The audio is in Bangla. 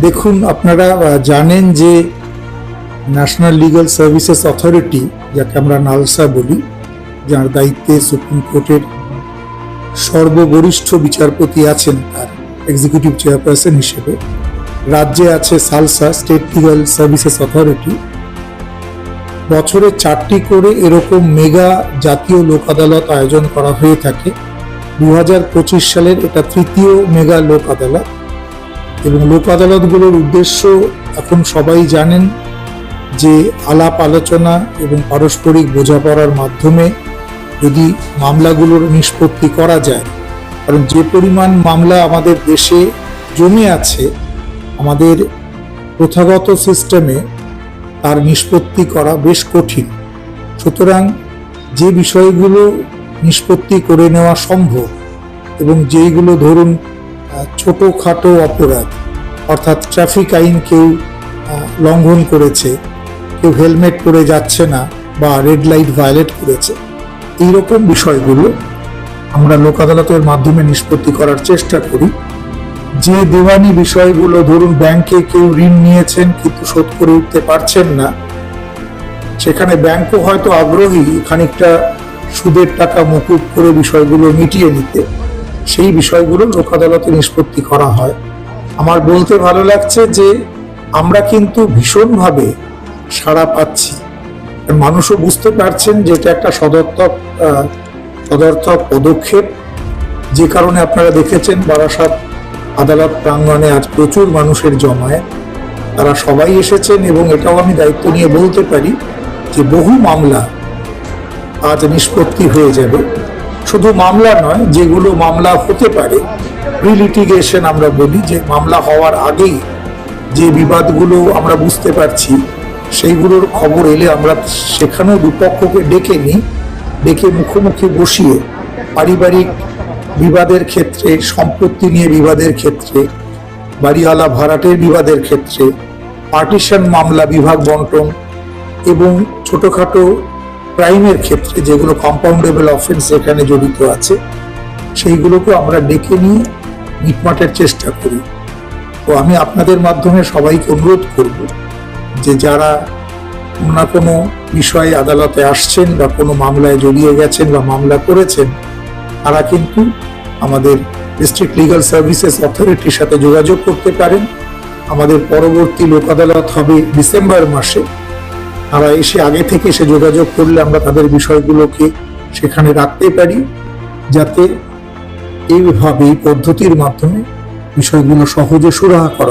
দেখুন, আপনারা জানেন যে ন্যাশনাল লিগ্যাল সার্ভিসেস অথরিটি, যাকে আমরা নালসা বলি, যার দায়িত্বে সুপ্রিম কোর্টের সর্ববরিষ্ঠ বিচারপতি আছেন, তার এক্সিকিউটিভ চেয়ারপারসন হিসেবে রাজ্যে আছে salsa, state legal services authority. বছরে 4টি করে এরকম মেগা জাতীয় লোক আদালত আয়োজন করা হয়ে থাকে। 2025 সালের এটা 3য় মেগা লোক আদালত। এবং লোক আদালতগুলোর উদ্দেশ্য এখন সবাই জানেন যে আলাপ আলোচনা এবং পারস্পরিক বোঝাপড়ার মাধ্যমে যদি মামলাগুলোর নিষ্পত্তি করা যায়, কারণ যে পরিমাণ মামলা আমাদের দেশে জমে আছে, আমাদের প্রথাগত সিস্টেমে তার নিষ্পত্তি করা বেশ কঠিন। সুতরাং যে বিষয়গুলো নিষ্পত্তি করে নেওয়া সম্ভব এবং যেইগুলো ধরুন ছোটোখাটো অপরাধ, অর্থাৎ ট্রাফিক আইন কেউ লঙ্ঘন করেছে, কেউ হেলমেট পরে যাচ্ছে না বা রেড লাইট ভায়োলেট করেছে, এইরকম বিষয়গুলো আমরা লোক আদালতের মাধ্যমে নিষ্পত্তি করার চেষ্টা করি। যে দেওয়ানি বিষয়গুলো, ধরুন ব্যাংকে কেউ ঋণ নিয়েছেন কিন্তু শোধ করে উঠতে পারছেন না, সেখানে ব্যাংকও হয়তো আগ্রহী খানিকটা সুদের টাকা মকুব করে বিষয়গুলো মিটিয়ে নিতে, সেই বিষয়গুলো লোক আদালতে নিষ্পত্তি করা হয়। আমার বলতে ভালো লাগছে যে আমরা কিন্তু ভীষণভাবে সাড়া পাচ্ছি। মানুষও বুঝতে পারছেন যে এটা একটা সদর্থক পদক্ষেপ, যে কারণে আপনারা দেখেছেন বারাসাত আদালত প্রাঙ্গণে আজ প্রচুর মানুষের জমায়েত। তারা সবাই এসেছেন এবং এটাও আমি দায়িত্ব নিয়ে বলতে পারি যে বহু মামলা আজ নিষ্পত্তি হয়ে যাবে। শুধু মামলা নয়, যেগুলো মামলা হতে পারে, প্রি-লিটিগেশন আমরা বলি, যে মামলা হওয়ার আগেই যে বিবাদগুলো আমরা বুঝতে পারছি, সেইগুলোর খবর এলে আমরা সেখানেও দুপক্ষকে ডেকে নিই, ডেকে মুখোমুখি বসিয়ে পারিবারিক বিবাদের ক্ষেত্রে, সম্পত্তি নিয়ে বিবাদের ক্ষেত্রে, বাড়িওয়ালা ভাড়াটের বিবাদের ক্ষেত্রে, পার্টিশন মামলা, বিভাগ বন্টন এবং ছোটখাটো ক্রাইমের ক্ষেত্রে যেগুলো কম্পাউন্ডেবল অফেন্স এখানে জড়িত আছে, সেইগুলোকে আমরা ডেকে নিয়ে মিটমাটের চেষ্টা করি। তো আমি আপনাদের মাধ্যমে সবাইকে অনুরোধ করব যে যারা না কোনো বিষয়ে আদালতে আসছেন বা কোনো মামলায় জড়িয়ে গেছেন বা মামলা করেছেন, তারা কিন্তু আমাদের ডিস্ট্রিক্ট লিগ্যাল সার্ভিসেস অথরিটির সাথে যোগাযোগ করতে পারেন। আমাদের পরবর্তী লোক আদালত হবে ডিসেম্বর মাসে। তারা আগে থেকে এসে যোগাযোগ করলে আমরা তাদের বিষয়গুলোকে সেখানে রাখতে পারি, যাতে এইভাবে এই পদ্ধতির মাধ্যমে বিষয়গুলো সহজে সুরাহা করা